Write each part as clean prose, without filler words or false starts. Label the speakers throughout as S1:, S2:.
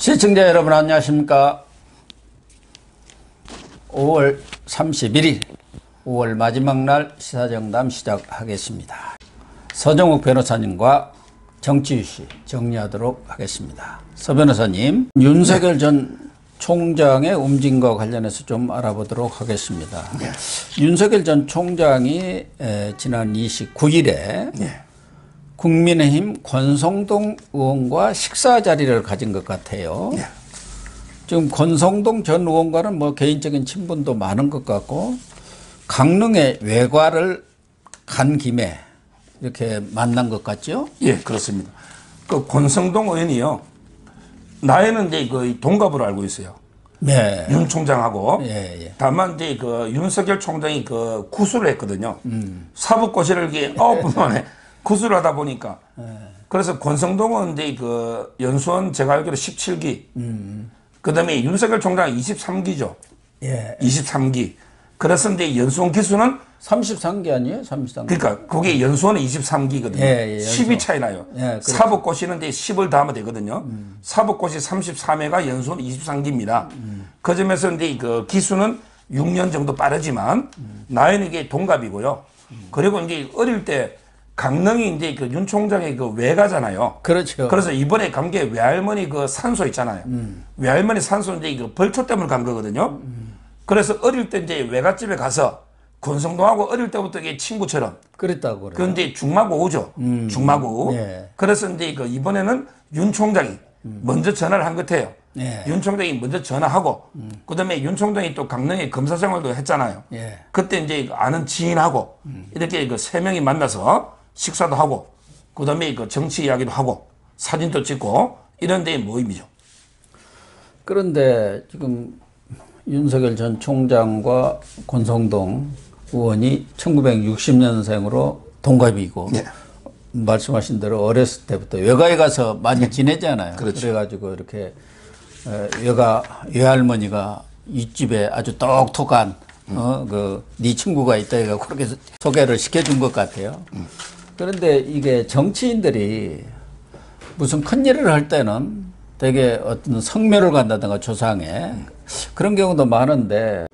S1: 시청자 여러분 안녕하십니까. 5월 31일 5월 마지막 날 시사정담 시작하겠습니다. 서정욱 변호사님과 정치이슈 정리하도록 하겠습니다. 서 변호사님, 윤석열 전 총장의 움직임과 관련해서 좀 알아보도록 하겠습니다. 윤석열 전 총장이 지난 29일에 국민의힘 권성동 의원과 식사 자리를 가진 것 같아요. 지금 권성동 전 의원과는 뭐 개인적인 친분도 많은 것 같고, 강릉에 외과를 간 김에 이렇게 만난 것 같죠?
S2: 예, 그렇습니다. 그 권성동 의원이요, 나이는 이제 그 동갑으로 알고 있어요.
S1: 네.
S2: 윤 총장하고.
S1: 예.
S2: 다만 이제 그 윤석열 총장이 그 구술을 했거든요. 사법고시를 이게 9분 만에 구술을 하다 보니까. 그래서 권성동은 이제 그 연수원 제가 알기로 17기. 그 다음에 윤석열 총장은 23기죠.
S1: 예.
S2: 23기. 그래서 이제 연수원 기수는
S1: 33기 아니에요? 33기.
S2: 그러니까 그게 연수원은 23기거든요.
S1: 예,
S2: 10이 차이 나요.
S1: 예,
S2: 사법고시는 이제 10을 더하면 되거든요. 사법고시 33회가 연수원 23기입니다. 그 점에서 이제 그 기수는 6년 정도 빠르지만 나이는 이게 동갑이고요. 그리고 이제 어릴 때 강릉이 이제 그 윤 총장의 그 외가잖아요.
S1: 그렇죠.
S2: 그래서 이번에 간 게 외할머니 그 산소 있잖아요. 외할머니 산소 이제 그 벌초 때문에 간 거거든요. 그래서 어릴 때 이제 외갓집에 가서 권성동하고 어릴 때부터 이게 친구처럼.
S1: 그랬다고 그래요.
S2: 그런데 중마고우죠. 중마고우.
S1: 예.
S2: 그래서 이제 그 이번에는 윤 총장이 먼저 전화를 한 것 같아요.
S1: 예.
S2: 윤 총장이 먼저 전화하고, 그 다음에 윤 총장이 또 강릉에 검사 생활도 했잖아요.
S1: 예.
S2: 그때 이제 아는 지인하고 이렇게 그 세 명이 만나서 식사도 하고, 그 다음에 그 정치 이야기도 하고, 사진도 찍고, 이런 데의 모임이죠.
S1: 그런데 지금 윤석열 전 총장과 권성동 의원이 1960년생으로 동갑이고,
S2: 네.
S1: 말씀하신 대로 어렸을 때부터 외가에 가서 많이 지내잖아요.
S2: 그렇죠.
S1: 그래가지고 이렇게 외할머니가 이 집에 아주 똑똑한 네 친구가 있다 해가지고 그렇게 소개를 시켜준 것 같아요. 그런데 이게 정치인들이 무슨 큰 일을 할 때는 되게 어떤 성묘를 간다든가 조상에 그런 경우도 많은데,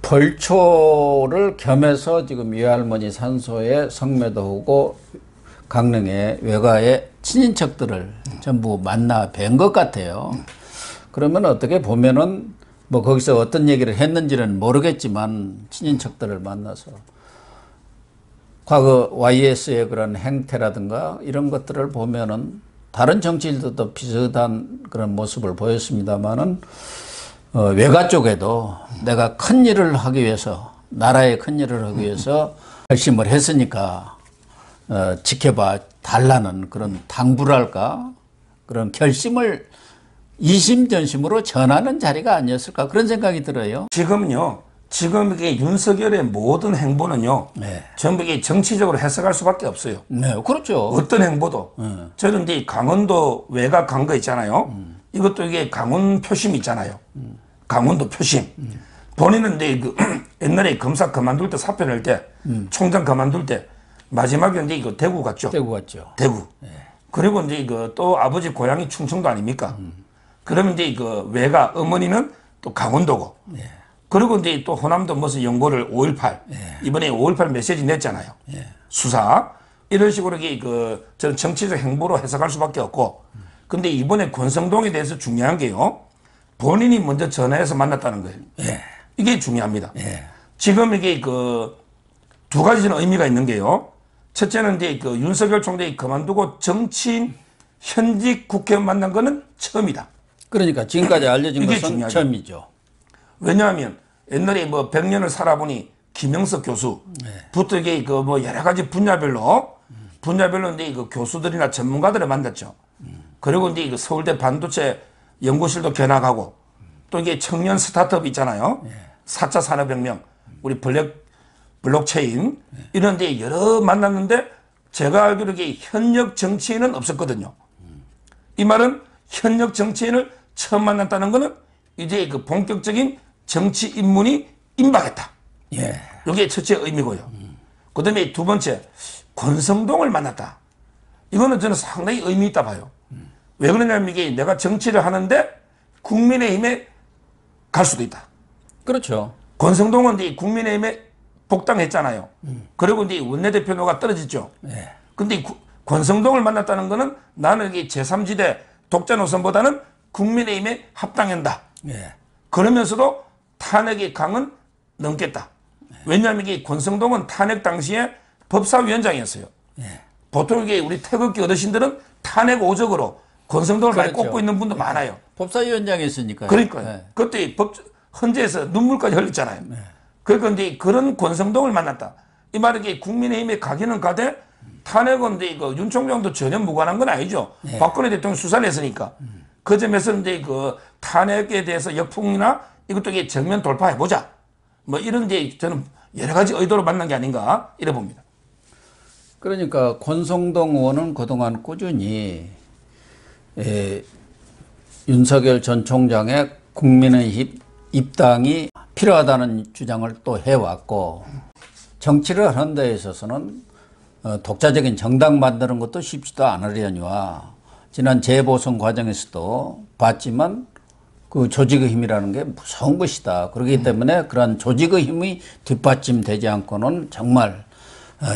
S1: 벌초를 겸해서 지금 외할머니 산소에 성묘도 하고 강릉의 외가의 친인척들을 전부 만나 뵌 것 같아요. 그러면 어떻게 보면은 뭐 거기서 어떤 얘기를 했는지는 모르겠지만 친인척들을 만나서 과거 YS의 그런 행태라든가 이런 것들을 보면은 다른 정치인들도 비슷한 그런 모습을 보였습니다만은 외가 쪽에도 내가 큰 일을 하기 위해서, 나라의 큰 일을 하기 위해서 결심을 했으니까 지켜봐 달라는 그런 당부랄까, 그런 결심을 이심전심으로 전하는 자리가 아니었을까, 그런 생각이 들어요.
S2: 지금은요, 지금 이게 윤석열의 모든 행보는요,
S1: 네.
S2: 전부 이게 정치적으로 해석할 수밖에 없어요.
S1: 네, 그렇죠.
S2: 어떤 행보도. 저는 이제 강원도 외곽 간 거 있잖아요. 이것도 이게 강원 표심 있잖아요. 강원도 표심. 본인은 이제 그 옛날에 검사 그만둘 때 사표 낼 때, 총장 그만둘 때, 마지막에 이제 이거 대구 갔죠.
S1: 대구 갔죠.
S2: 대구. 그리고 이제 그 또 아버지 고향이 충청도 아닙니까? 그러면 이제 그 외가 어머니는 또 강원도고. 그리고 이제 또 호남도 무슨 연고를 5.18. 이번에 5.18 메시지 냈잖아요. 수사. 이런 식으로 이게 그 저는 정치적 행보로 해석할 수밖에 없고. 근데 이번에 권성동에 대해서 중요한 게요, 본인이 먼저 전화해서 만났다는 거예요. 이게 중요합니다. 지금 이게 그 두 가지 저는 의미가 있는 게요. 첫째는 이제 그 윤석열 총장이 그만두고 정치인 현직 국회의원 만난 거는 처음이다.
S1: 그러니까 지금까지 알려진
S2: 이게
S1: 것은
S2: 중요하죠.
S1: 처음이죠.
S2: 왜냐하면 옛날에 뭐 100년을 살아보니 김영석 교수부터 이게 그 뭐 여러 가지 분야별로 이제 그 교수들이나 전문가들을 만났죠. 그리고 이제 그 서울대 반도체 연구실도 견학하고, 또 이게 청년 스타트업 있잖아요. 4차 산업혁명, 우리 블록체인, 이런 데 여러 만났는데, 제가 알기로 이게 현역 정치인은 없었거든요. 이 말은 현역 정치인을 처음 만났다는 거는 이제 그 본격적인 정치 입문이 임박했다. 이게 첫째 의미고요. 그 다음에 두 번째, 권성동을 만났다. 이거는 저는 상당히 의미 있다 봐요. 왜 그러냐면 이게 내가 정치를 하는데 국민의힘에 갈 수도 있다.
S1: 그렇죠.
S2: 권성동은 이제 국민의힘에 복당했잖아요. 그리고 이제 원내대표가 떨어졌죠.
S1: 예.
S2: 근데 권성동을 만났다는 거는 나는 이게 제3지대 독자 노선보다는 국민의힘에 합당한다.
S1: 예.
S2: 그러면서도 탄핵의 강은 넘겠다. 왜냐하면 이게 권성동은 탄핵 당시에 법사위원장이었어요.
S1: 예.
S2: 보통 이게 우리 태극기 어르신들은 탄핵 오적으로 권성동을 많이
S1: 그렇죠.
S2: 꼽고 있는 분도 많아요.
S1: 법사위원장이 있으니까요.
S2: 그러니까요.
S1: 예.
S2: 그때 헌재에서 눈물까지 흘렸잖아요. 그러니까 이제 그런 권성동을 만났다. 이 말은 이게 국민의힘에 가기는 가되 탄핵은 이제 윤 총장도 전혀 무관한 건 아니죠.
S1: 예.
S2: 박근혜 대통령 수사를 했으니까. 그 점에서 이제 그 탄핵에 대해서 역풍이나 이것도 이게 정면 돌파해보자. 뭐 이런 이제 저는 여러 가지 의도로 만난 게 아닌가 이래 봅니다.
S1: 그러니까 권성동 의원은 그동안 꾸준히 윤석열 전 총장의 국민의힘 입당이 필요하다는 주장을 또 해왔고 정치를 하는 데 있어서는 독자적인 정당 만드는 것도 쉽지도 않으려니와 지난 재보선 과정에서도 봤지만 그 조직의 힘이라는 게 무서운 것이다. 그렇기 때문에 그런 조직의 힘이 뒷받침되지 않고는 정말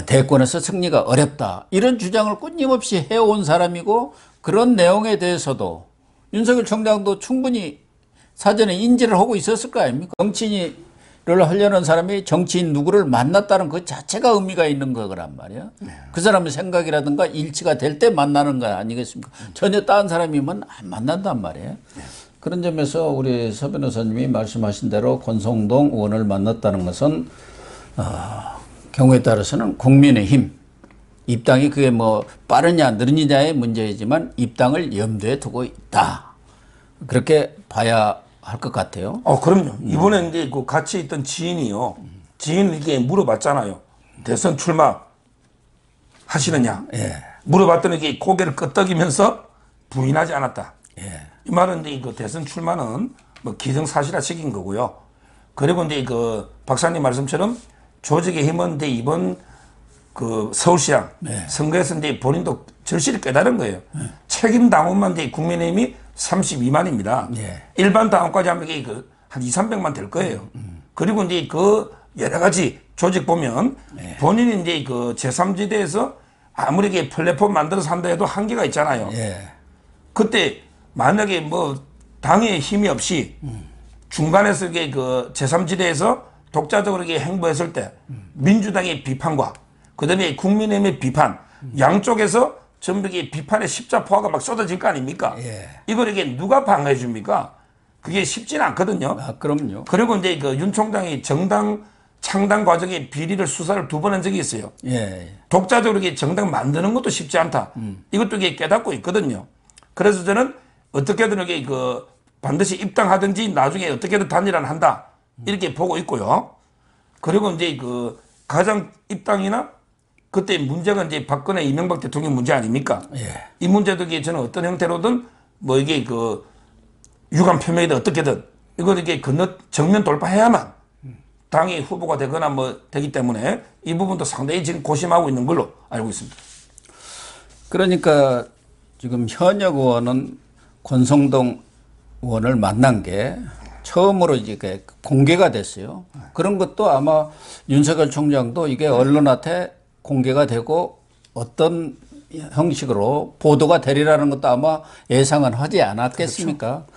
S1: 대권에서 승리가 어렵다. 이런 주장을 끊임없이 해온 사람이고 그런 내용에 대해서도 윤석열 총장도 충분히 사전에 인지를 하고 있었을 거 아닙니까? 정치인을 하려는 사람이 정치인 누구를 만났다는 그 자체가 의미가 있는 거란 말이야. 그 사람의 생각이라든가 일치가 될 때 만나는 거 아니겠습니까? 전혀 다른 사람이면 안 만난단 말이에요. 그런 점에서 우리 서 변호사님이 말씀하신 대로 권성동 의원을 만났다는 것은 경우에 따라서는 국민의힘 입당이 그게 뭐 빠르냐 느리냐의 문제이지만 입당을 염두에 두고 있다. 그렇게 봐야 할 것 같아요.
S2: 그럼요. 이번에 이제 그 같이 있던 지인이요. 지인에게 물어봤잖아요. 대선 출마 하시느냐.
S1: 예.
S2: 물어봤더니 이게 고개를 끄덕이면서 부인하지 않았다.
S1: 예.
S2: 이 말은 이제 그 대선 출마는 뭐 기정사실화시킨 거고요. 그리고 이제 그 박사님 말씀처럼 조직의 힘은 이제 이번 그 서울시장 선거에서 이제 본인도 절실히 깨달은 거예요. 책임 당원만 이제 국민의힘이 32만입니다. 일반 당원까지 하면 이게 한 2, 300만 될 거예요. 그리고 이제 그 여러 가지 조직 보면 본인이 이제 그 제3지대에서 아무리 이게 플랫폼 만들어서 한다 해도 한계가 있잖아요. 그때 만약에 뭐 당의 힘이 없이 중간에서 이게 그 제3지대에서 독자적으로 이게 행보했을 때 민주당의 비판과 그다음에 국민의힘의 비판 양쪽에서 전부 이게 비판의 십자포화가 막 쏟아질 거 아닙니까? 이걸 이게 누가 방어해 줍니까? 그게 쉽지는 않거든요.
S1: 그럼요.
S2: 그리고 이제 그 윤 총장이 정당 창당 과정의 비리를 수사를 2번 한 적이 있어요. 독자적으로 이게 정당 만드는 것도 쉽지 않다. 이것도 이게 깨닫고 있거든요. 그래서 저는 어떻게든 이게 그 반드시 입당하든지 나중에 어떻게든 단일화를 한다. 이렇게 보고 있고요. 그리고 이제 그 가장 입당이나 그때 문제가 이제 박근혜 이명박 대통령 문제 아닙니까? 이 문제도 이게 저는 어떤 형태로든 뭐 이게 그 유감 표명이든 어떻게든 이걸 이게 정면 돌파해야만 당이 후보가 되거나 뭐 되기 때문에 이 부분도 상당히 지금 고심하고 있는 걸로 알고 있습니다.
S1: 그러니까 지금 현역 의원은 권성동 의원을 만난 게 처음으로 이제 공개가 됐어요. 그런 것도 아마 윤석열 총장도 이게 언론한테 공개가 되고 어떤 형식으로 보도가 되리라는 것도 아마 예상은 하지 않았겠습니까? 그렇죠.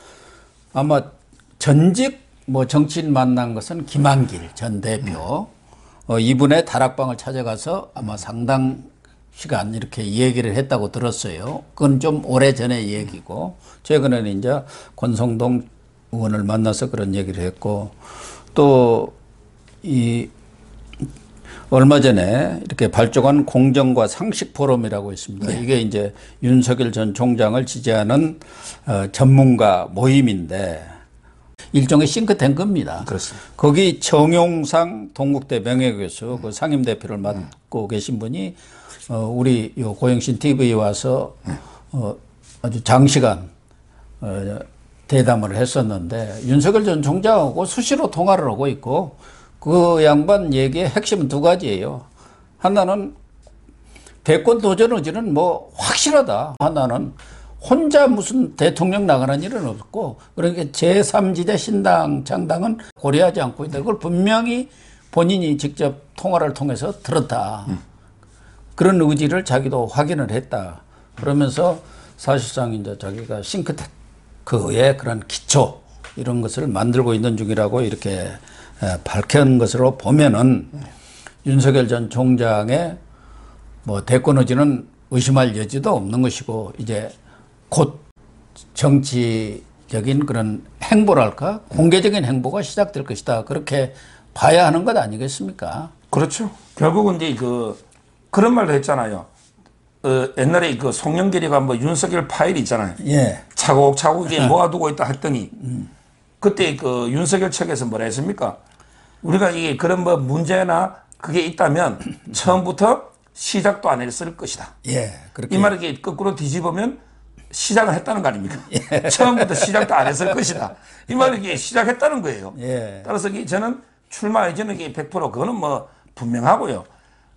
S1: 아마 전직 뭐 정치인 만난 것은 김한길 전 대표 이분의 다락방을 찾아가서 아마 상당 시간 이렇게 얘기를 했다고 들었어요. 그건 좀 오래 전의 얘기고 최근에는 이제 권성동 의원을 만나서 그런 얘기를 했고 또 이 얼마 전에 이렇게 발족한 공정과 상식 포럼이라고 있습니다. 이게 이제 윤석열 전 총장을 지지하는 전문가 모임인데 일종의 싱크탱크입니다.
S2: 그렇습니다.
S1: 거기 정용상 동국대 명예교수 그 상임대표를 맡고 계신 분이 우리 요 고영신 TV에 와서 아주 장시간 대담을 했었는데 윤석열 전 총장하고 수시로 통화를 하고 있고 그 양반 얘기의 핵심은 2가지예요. 하나는 대권 도전 의지는 뭐 확실하다. 하나는 혼자 무슨 대통령 나가는 일은 없고 그러니까 제3지대 신당 창당은 고려하지 않고 있다. 그걸 분명히 본인이 직접 통화를 통해서 들었다. 그런 의지를 자기도 확인을 했다. 그러면서 사실상 이제 자기가 싱크탱크의 그런 기초 이런 것을 만들고 있는 중이라고 이렇게 밝힌 것으로 보면은 윤석열 전 총장의 뭐 대권 의지는 의심할 여지도 없는 것이고 이제 곧 정치적인 그런 행보랄까 공개적인 행보가 시작될 것이다. 그렇게 봐야 하는 것 아니겠습니까?
S2: 그렇죠. 결국은 이제 그런 말도 했잖아요. 옛날에 그 송영길이가 뭐 윤석열 파일이 있잖아요.
S1: 예.
S2: 차곡차곡 이게 모아두고 있다 했더니 그때 그 윤석열 측에서 뭐라 했습니까? 우리가 이게 그런 뭐 문제나 그게 있다면 처음부터 시작도 안 했을 것이다.
S1: 예. 그렇게.
S2: 이 말을 이렇게 거꾸로 뒤집으면 시작을 했다는 거 아닙니까? 예. 처음부터 시작도 안 했을 것이다. 이 말을 이게 시작했다는 거예요.
S1: 예.
S2: 따라서 저는 출마 의지는 100% 그거는 뭐 분명하고요.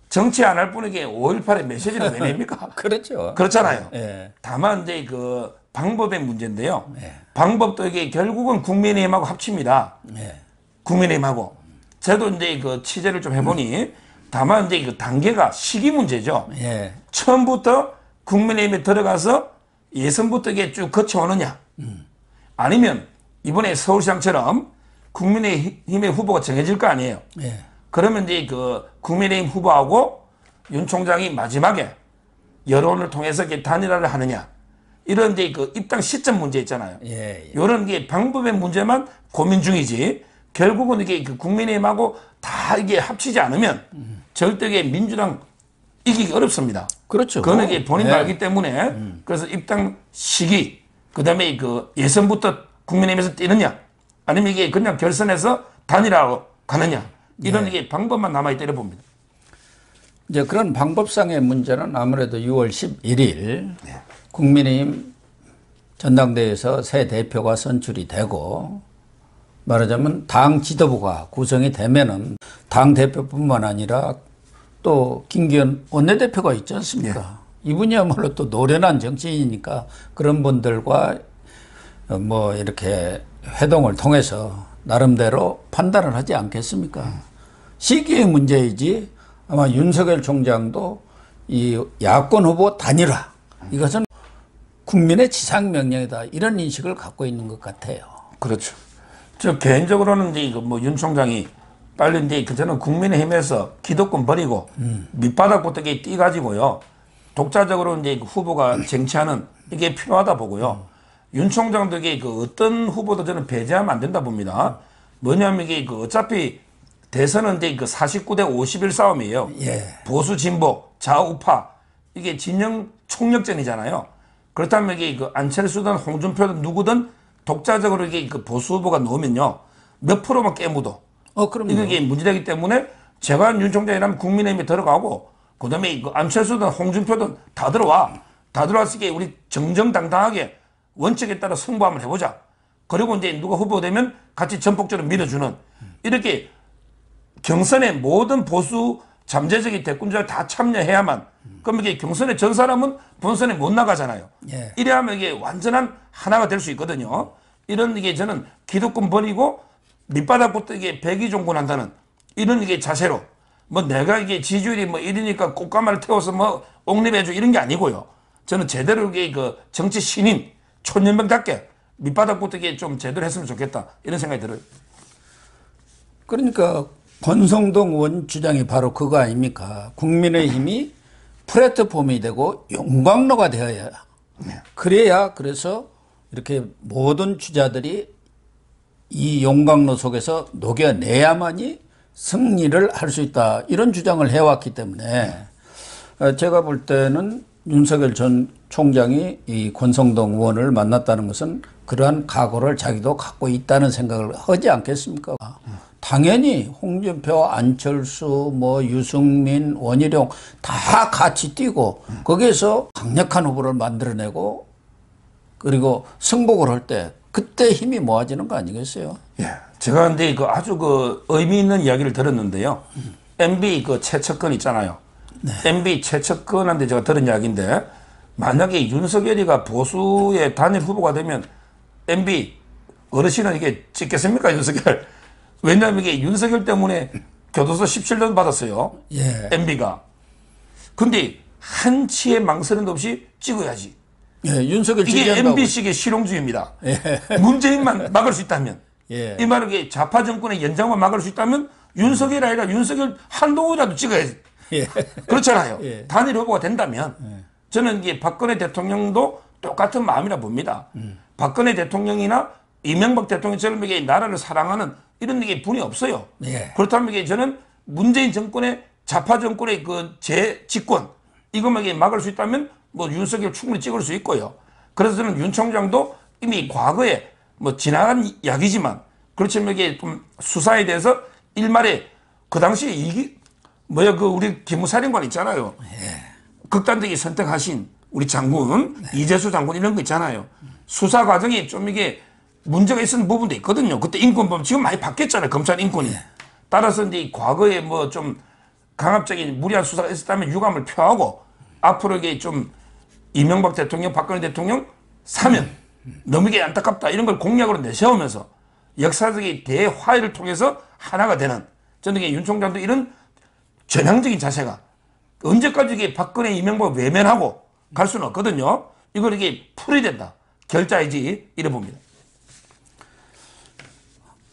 S2: 정치 안 할 분에게 5.18의 메시지를 왜 냅니까?
S1: 그렇죠.
S2: 그렇잖아요.
S1: 예.
S2: 다만 이제 그 방법의 문제인데요.
S1: 예.
S2: 방법도 이게 결국은 국민의힘하고 합칩니다.
S1: 예.
S2: 국민의힘하고. 저도 이제 그 취재를 좀 해보니 다만 이제 그 단계가 시기 문제죠.
S1: 예.
S2: 처음부터 국민의힘에 들어가서 예선부터 이게 쭉 거쳐오느냐. 아니면 이번에 서울시장처럼 국민의힘의 후보가 정해질 거 아니에요.
S1: 예.
S2: 그러면 이제 그 국민의힘 후보하고 윤 총장이 마지막에 여론을 통해서 이렇게 단일화를 하느냐. 이런 이제 그 입당 시점 문제 있잖아요.
S1: 예.
S2: 이런 게 방법의 문제만 고민 중이지. 결국은 이게 그 국민의힘하고 다 이게 합치지 않으면 절대 이게 민주당 이기기 어렵습니다.
S1: 그렇죠.
S2: 그거는 이게 본인도
S1: 예.
S2: 알기 때문에 그래서 입당 시기, 그 다음에 그 예선부터 국민의힘에서 뛰느냐, 아니면 이게 그냥 결선에서 단일화로 가느냐, 이런 이게 방법만 남아있다 이래 봅니다.
S1: 이제 그런 방법상의 문제는 아무래도 6월 11일 국민의힘 전당대회에서 새 대표가 선출이 되고 말하자면 당 지도부가 구성이 되면은 당 대표뿐만 아니라 또 김기현 원내대표가 있지 않습니까? 이분이야말로 또 노련한 정치인이니까 그런 분들과 뭐 이렇게 회동을 통해서 나름대로 판단을 하지 않겠습니까? 시기의 문제이지 아마 윤석열 총장도 이 야권 후보 단일화 이것은 국민의 지상명령이다 이런 인식을 갖고 있는 것 같아요.
S2: 그렇죠. 저 개인적으로는 이제 이거 뭐 윤 총장이 빨리 이제 저는 국민의힘에서 기득권 버리고 밑바닥부터 이게 뛰가지고요. 독자적으로 이제 그 후보가 쟁취하는 이게 필요하다 보고요. 윤 총장도 이게 그 어떤 후보도 저는 배제하면 안 된다 봅니다. 뭐냐면 이게 그 어차피 대선은 이제 그 49대 51 싸움이에요.
S1: 예.
S2: 보수 진보 좌우파 이게 진영 총력전이잖아요. 그렇다면 이게 그 안철수든 홍준표든 누구든 독자적으로 이게 그 보수 후보가 나오면요 몇 프로만 깨묻어.
S1: 그럼
S2: 이게 문제되기 때문에 제가 윤 총장이라면 국민의힘에 들어가고 그다음에 그 안철수든 홍준표든 다 들어와. 다 들어왔을 때 우리 정정당당하게 원칙에 따라 승부 한번 해보자. 그리고 이제 누가 후보되면 같이 전폭적으로 밀어주는 이렇게 경선에 모든 보수 잠재적인 대권자를 다 참여해야만 그럼 이게 경선에 전 사람은 본선에 못 나가잖아요.
S1: 예.
S2: 이래 하면 이게 완전한 하나가 될 수 있거든요. 이런 이게 저는 기득권 버리고 밑바닥부터 이게 백의종군한다는 이런 이게 자세로 뭐 내가 이게 지지율이 뭐 이러니까 꽃가마를 태워서 뭐 옥립해줘 이런 게 아니고요. 저는 제대로 이게 그 정치 신인 촌연병답게 밑바닥부터 이게 좀 제대로 했으면 좋겠다 이런 생각이 들어요.
S1: 그러니까 권성동 의원 주장이 바로 그거 아닙니까? 국민의힘이 플랫폼이 되고 용광로가 되어야 그래야 그래서 이렇게 모든 주자들이 이 용광로 속에서 녹여내야만이 승리를 할 수 있다. 이런 주장을 해왔기 때문에 제가 볼 때는 윤석열 전 총장이 이 권성동 의원을 만났다는 것은 그러한 각오를 자기도 갖고 있다는 생각을 하지 않겠습니까? 당연히 홍준표, 안철수, 뭐 유승민, 원희룡 다 같이 뛰고 거기에서 강력한 후보를 만들어내고 그리고 승복을 할 때 그때 힘이 모아지는 거 아니겠어요?
S2: 예. 제가 근데 그 아주 그 의미 있는 이야기를 들었는데요. MB 그 최측근 있잖아요. 네. MB 최측근한테 제가 들은 이야기인데 만약에 윤석열이가 보수의 단일 후보가 되면 MB 어르신은 이게 찍겠습니까, 윤석열? 왜냐하면 이게 윤석열 때문에 교도소 17년 받았어요.
S1: 예.
S2: MB가. 근데 한치의 망설임도 없이 찍어야지.
S1: 예, 윤석열
S2: 이게
S1: 지지한다고.
S2: MB식의 실용주의입니다.
S1: 예.
S2: 문재인만 막을 수 있다면.
S1: 예.
S2: 이 말은 이게 좌파 정권의 연장만 막을 수 있다면 윤석열이 아니라 윤석열 한동훈이라도 찍어야지.
S1: 예.
S2: 그렇잖아요.
S1: 예.
S2: 단일 후보가 된다면 저는 이게 박근혜 대통령도 똑같은 마음이라 봅니다. 박근혜 대통령이나 이명박 대통령처럼 이게 나라를 사랑하는 이런 게 분이 없어요.
S1: 예.
S2: 그렇다면 이게 저는 문재인 정권의 좌파 정권의 그 재집권 이것만 이게 막을 수 있다면 뭐 윤석열 충분히 찍을 수 있고요. 그래서 저는 윤 총장도 이미 과거에 뭐 지나간 이야기지만 그렇지만 이게 좀 수사에 대해서 일말에 그 당시에 이기 뭐야 그 우리 기무사령관 있잖아요. 극단적인 선택하신 우리 장군 이재수 장군 이런 거 있잖아요. 수사 과정이 좀 이게 문제가 있었는 부분도 있거든요. 그때 인권법 지금 많이 바뀌었잖아요. 검찰 인권이. 따라서 이제 과거에 뭐 좀 강압적인 무리한 수사가 있었다면 유감을 표하고 앞으로 이게 좀 이명박 대통령, 박근혜 대통령 사면 너무 이게 안타깝다 이런 걸 공약으로 내세우면서 역사적인 대화해를 통해서 하나가 되는 저는 이게 윤 총장도 이런 전향적인 자세가 언제까지 이게 박근혜, 이명박 외면하고 갈 수는 없거든요. 이걸 이게 풀어야 된다. 결자이지 이래 봅니다.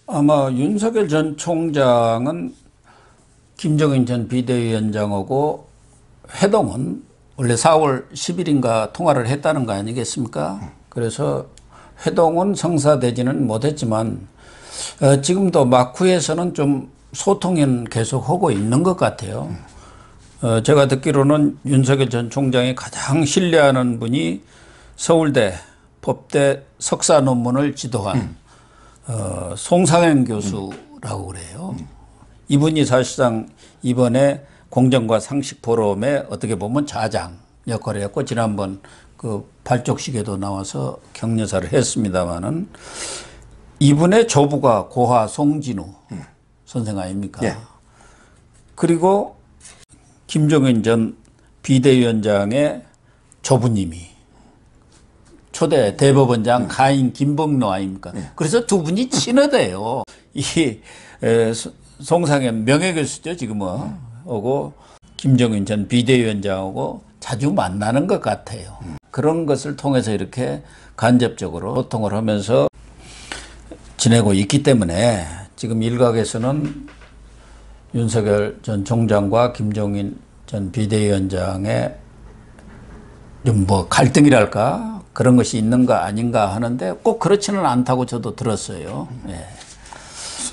S1: 아마 윤석열 전 총장은 김정인 전 비대위원장하고 회동은 원래 4월 10일인가 통화를 했다는 거 아니겠습니까? 그래서 회동은 성사되지는 못했지만 지금도 마쿠에서는 좀 소통은 계속하고 있는 것 같아요. 제가 듣기로는 윤석열 전 총장이 가장 신뢰하는 분이 서울대 법대 석사 논문을 지도한 송상현 교수라고 그래요. 이분이 사실상 이번에 공정과 상식 포럼에 어떻게 보면 좌장 역할을 했고 지난번 그 발족식에도 나와서 격려사를 했습니다마는 이분의 조부가 고하 송진우 선생 아닙니까?
S2: 예.
S1: 그리고 김종인 전 비대위원장의 조부님이 초대 대법원장 가인 김봉로 아닙니까? 그래서 두 분이 친하대요. 이 송상현 명예교수죠 지금은 오고 김종인 전 비대위원장하고 자주 만나는 것 같아요. 그런 것을 통해서 이렇게 간접적으로 소통을 하면서 지내고 있기 때문에 지금 일각에서는 윤석열 전 총장과 김종인 전 비대위원장의 좀 뭐 갈등이랄까 그런 것이 있는가 아닌가 하는데 꼭 그렇지는 않다고 저도 들었어요. 예.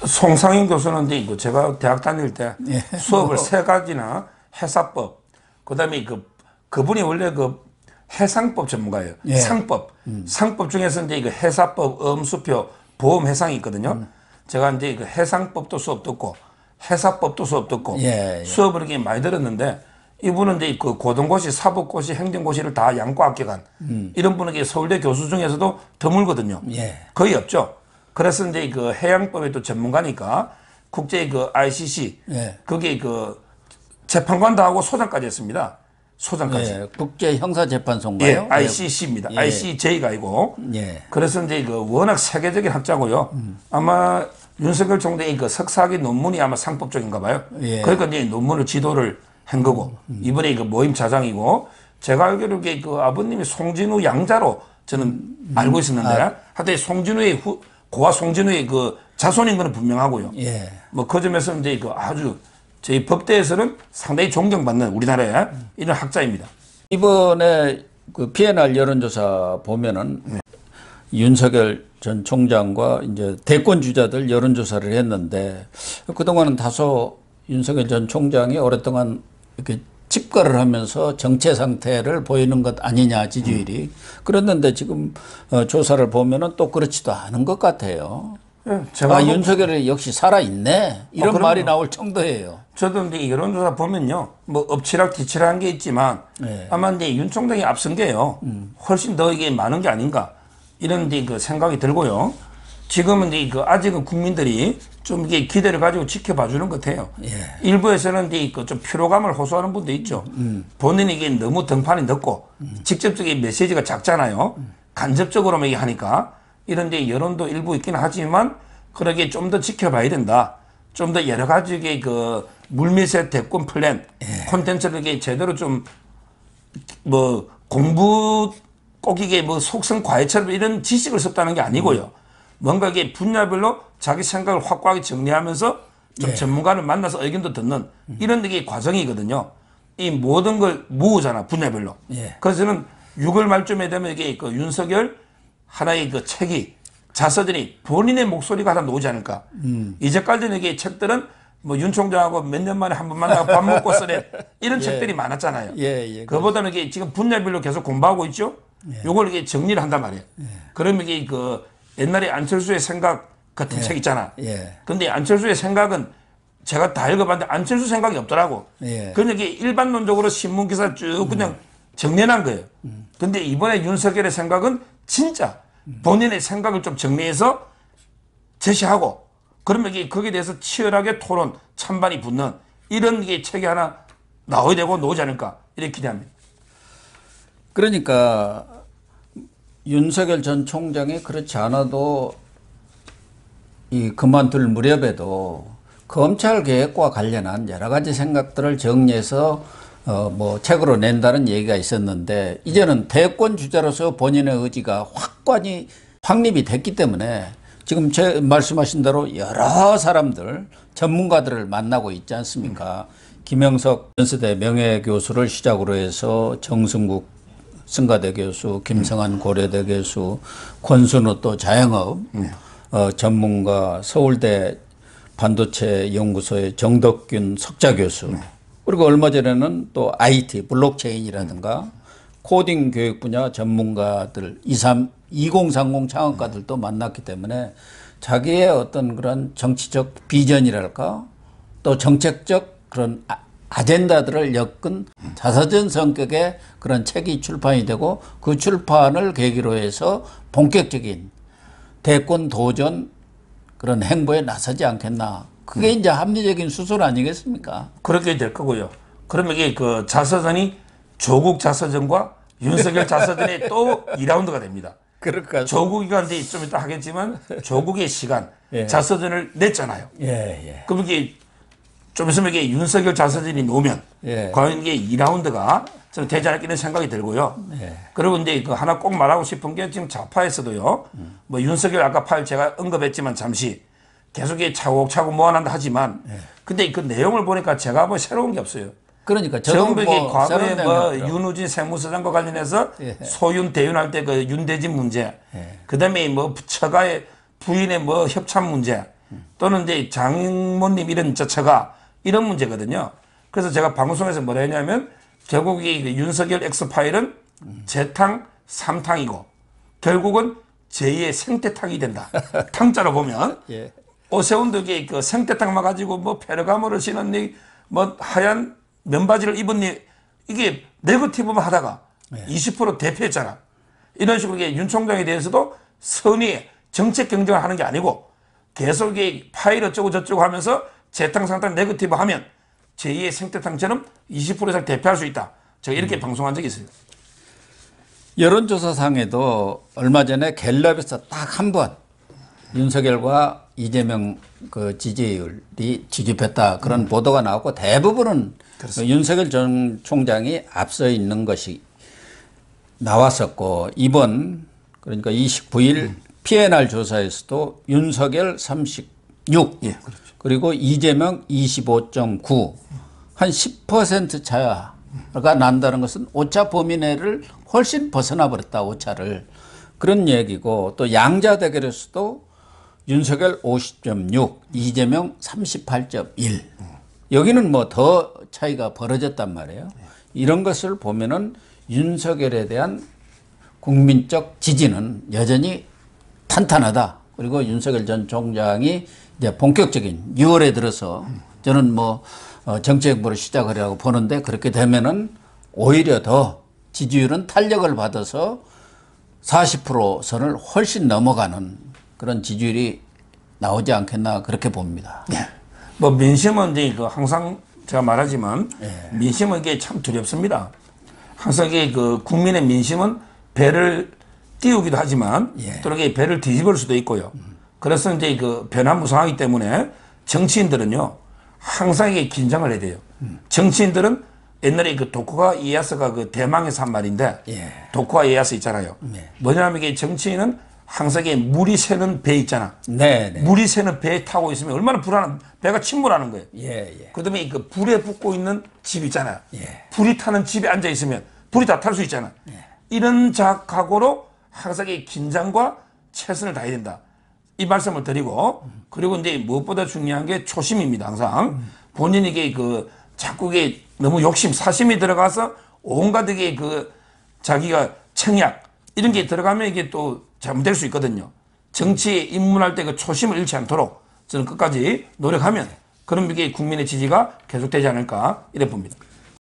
S2: 송상인 교수는 이제 제가 대학 다닐 때 수업을 세 가지나 해사법, 그다음에 그분이 원래 그 해상법 전문가예요.
S1: 예.
S2: 상법, 상법 중에서 이제 그 해사법, 음수표, 보험 해상이 있거든요. 제가 이제 그 해상법도 수업 듣고 해사법도 수업 듣고
S1: 예.
S2: 수업을 이렇게 많이 들었는데 이분은 이제 그 고등고시, 사법고시, 행정고시를 다 양과 합격한 이런 분은 이게 서울대 교수 중에서도 드물거든요.
S1: 예.
S2: 거의 없죠. 그래서 이제 그 해양법의 또 전문가니까 국제 그 ICC
S1: 예.
S2: 거기에 그 재판관도 하고 소장까지 했습니다. 소장까지.
S1: 예. 국제 형사재판소인가요?
S2: 예, ICC입니다.
S1: 예.
S2: ICJ가 아니고.
S1: 예.
S2: 그래서 이제 그 워낙 세계적인 학자고요. 아마 윤석열 총장의 그 석사학위 논문이 아마 상법 쪽인가 봐요.
S1: 예.
S2: 그러니까 이제 논문을 지도를 한 거고 이번에 그 모임 자장이고 제가 알기로 그 아버님이 송진우 양자로 저는 알고 있었는데 하여튼 송진우의 고아 송진우의 그 자손인 거는 분명하고요.
S1: 예.
S2: 뭐 그 점에서 이제 그 아주 저희 법대에서는 상당히 존경받는 우리나라의 이런 학자입니다.
S1: 이번에 그 PNR 여론조사 보면은 윤석열 전 총장과 이제 대권 주자들 여론조사를 했는데 그동안은 다소 윤석열 전 총장이 오랫동안 이렇게 집거를 하면서 정체 상태를 보이는 것 아니냐 지지율이 그랬는데 지금 조사를 보면은 또 그렇지도 않은 것 같아요.
S2: 예, 제가
S1: 윤석열이 역시 살아있네 이런
S2: 그럼요.
S1: 말이 나올 정도예요.
S2: 저도 이제 여론조사 보면요, 뭐 엎치락 뒤치락한 게 있지만
S1: 네.
S2: 아마 이제 윤 총장이 앞선 게요, 훨씬 더 이게 많은 게 아닌가 이런 이제 그 생각이 들고요. 지금은 이제 그 아직은 국민들이 좀 이게 기대를 가지고 지켜봐 주는 것 같아요.
S1: 예.
S2: 일부에서는 이제 그좀 피로감을 호소하는 분도 있죠. 본인이 이게 너무 등판이 늦고 직접적인 메시지가 작잖아요. 간접적으로만 얘기하니까 이런 데 여론도 일부 있긴 하지만 그러게 좀 더 지켜봐야 된다. 좀 더 여러 가지의 그 물밑의 대권 플랜 콘텐츠를 이게 제대로 좀 뭐 공부 꼭 이게 뭐 속성 과외처럼 이런 지식을 섭다는 게 아니고요. 뭔가 이게 분야별로 자기 생각을 확고하게 정리하면서 좀 전문가를 만나서 의견도 듣는 이런 게 과정이거든요. 이 모든 걸 모으잖아, 분야별로. 그래서 저는 6월 말쯤에 되면 이게 그 윤석열 하나의 그 책이 자서전이 본인의 목소리가 하나 나오지 않을까. 이제까지는 이게 책들은 뭐 윤 총장하고 몇 년 만에 한 번 만나고 밥 먹고 쓰는 이런 책들이 많았잖아요. 그거보다는 이게 지금 분야별로 계속 공부하고 있죠. 요걸 이게 정리를 한단 말이에요. 그러면 이게 그 옛날에 안철수의 생각 같은 책 있잖아. 근데 안철수의 생각은 제가 다 읽어봤는데 안철수 생각이 없더라고. 그냥 이게 일반론적으로 신문 기사 쭉 그냥 정리한 거예요. 근데 이번에 윤석열의 생각은 진짜 본인의 생각을 좀 정리해서 제시하고 그러면 이게 거기에 대해서 치열하게 토론, 찬반이 붙는 이런 게 책이 하나 나와야 되고 나오지 않을까 이렇게 기대합니다.
S1: 그러니까 윤석열 전 총장이 그렇지 않아도 이 그만둘 무렵에도 검찰 개혁과 관련한 여러 가지 생각들을 정리해서 뭐 책으로 낸다는 얘기가 있었는데 이제는 대권 주자로서 본인의 의지가 확고히 확립이 됐기 때문에 지금 제 말씀하신 대로 여러 사람들 전문가들을 만나고 있지 않습니까? 김영석 연세대 명예교수를 시작으로 해서 정승국 성가대 교수, 김성한 고려대 교수, 권순우 또 자영업 전문가, 서울대 반도체 연구소의 정덕균 석좌 교수, 그리고 얼마 전에는 또 IT, 블록체인이라든가 코딩 교육 분야 전문가들 2030 창업가들도 만났기 때문에 자기의 어떤 그런 정치적 비전이랄까 또 정책적 그런 아젠다들을 엮은 자서전 성격의 그런 책이 출판이 되고 그 출판을 계기로 해서 본격적인 대권 도전 그런 행보에 나서지 않겠나. 그게 이제 합리적인 수술 아니겠습니까?
S2: 그렇게 될 거고요. 그러면 이게 그 자서전이 조국 자서전과 윤석열 자서전이 또 2라운드가 됩니다.
S1: 그럴까?
S2: 조국이한테 좀 이따 하겠지만 조국의 시간 자서전을 냈잖아요. 그럼 이게 좀 있으면 이게 윤석열 자서전이 나오면 과연 이게 2라운드가 좀 되지 않을까 생각이 들고요. 그리고 이제 그 하나 꼭 말하고 싶은 게 지금 좌파에서도요. 뭐 윤석열 아까 파일 제가 언급했지만 잠시 계속 차곡차곡 모아난다 하지만 근데 그 내용을 보니까 제가 뭐 새로운 게 없어요.
S1: 그러니까
S2: 전부 이게 과거에 뭐 윤우진 세무서장과 관련해서 소윤 대윤할 때 그 윤대진 문제, 그다음에 뭐 처가의 부인의 뭐 협찬 문제, 또는 이제 장모님 이런 처가 이런 문제거든요. 그래서 제가 방송에서 뭐라 했냐면 결국 이 윤석열 엑스파일은 재탕 3탕이고 결국은 제2의 생태탕이 된다. 탕자로 보면 오세훈도 이게 그 생태탕만 가지고 뭐 페르가모를 신었니 뭐 하얀 면바지를 입었니 이게 네거티브만 하다가 20% 대표했잖아. 이런 식으로 이게 윤 총장에 대해서도 선의 정책 경쟁을 하는 게 아니고 계속 이게 파일 어쩌고 저쩌고 하면서 재탕상탕 네거티브 하면 제2의 생태탕처럼 20% 이상 대표할 수 있다. 제가 이렇게 방송한 적이 있어요.
S1: 여론조사상에도 얼마 전에 갤럽에서 딱 한 번 윤석열과 이재명 그 지지율이 뒤집혔다 그런 보도가 나왔고 대부분은 윤석열 전 총장이 앞서 있는 것이 나왔었고 이번 그러니까 29일 PNR 조사에서도 윤석열 36 그리고 이재명 25.9 한 10% 차가 난다는 것은 오차 범위 내를 훨씬 벗어나 버렸다 오차를 그런 얘기고 또 양자 대결에서도 윤석열 50.6 이재명 38.1 여기는 뭐 더 차이가 벌어졌단 말이에요. 이런 것을 보면은 윤석열에 대한 국민적 지지는 여전히 탄탄하다. 그리고 윤석열 전 총장이 이제 본격적인 6월에 들어서 저는 뭐 정치 행보를 시작하려고 보는데 그렇게 되면은 오히려 더 지지율은 탄력을 받아서 40% 선을 훨씬 넘어가는 그런 지지율이 나오지 않겠나 그렇게 봅니다.
S2: 뭐 민심은 이제 그 항상 제가 말하지만
S1: 예.
S2: 민심은 이게 참 두렵습니다. 항상 이게 그 국민의 민심은 배를 띄우기도 하지만
S1: 예.
S2: 또 이렇게 배를 뒤집을 수도 있고요. 그래서 이제 그 변화무쌍하기 때문에 정치인들은요 항상 이게 긴장을 해야 돼요. 정치인들은 옛날에 그 도쿠가 이에야스가 그 대망에서 한 말인데
S1: 예.
S2: 도쿠가 이에야스 있잖아요.
S1: 네.
S2: 뭐냐면 이게 정치인은 항상 이게 물이 새는 배 있잖아.
S1: 네, 네.
S2: 물이 새는 배에 타고 있으면 얼마나 불안한 배가 침몰하는 거예요.
S1: 예, 예.
S2: 그다음에 그 불에 붙고 있는 집 있잖아요.
S1: 예.
S2: 불이 타는 집에 앉아 있으면 불이 다 탈 수 있잖아. 이런 각오로 항상 이 긴장과 최선을 다해야 된다. 이 말씀을 드리고 그리고 이제 무엇보다 중요한 게 초심입니다. 항상 본인이 이게 그 자꾸 이게 너무 욕심, 사심이 들어가서 온갖 이게 그 자기가 청약 이런 게 들어가면 이게 또 잘못될 수 있거든요. 정치에 입문할 때 그 초심을 잃지 않도록 저는 끝까지 노력하면 그럼 이게 국민의 지지가 계속되지 않을까 이래 봅니다.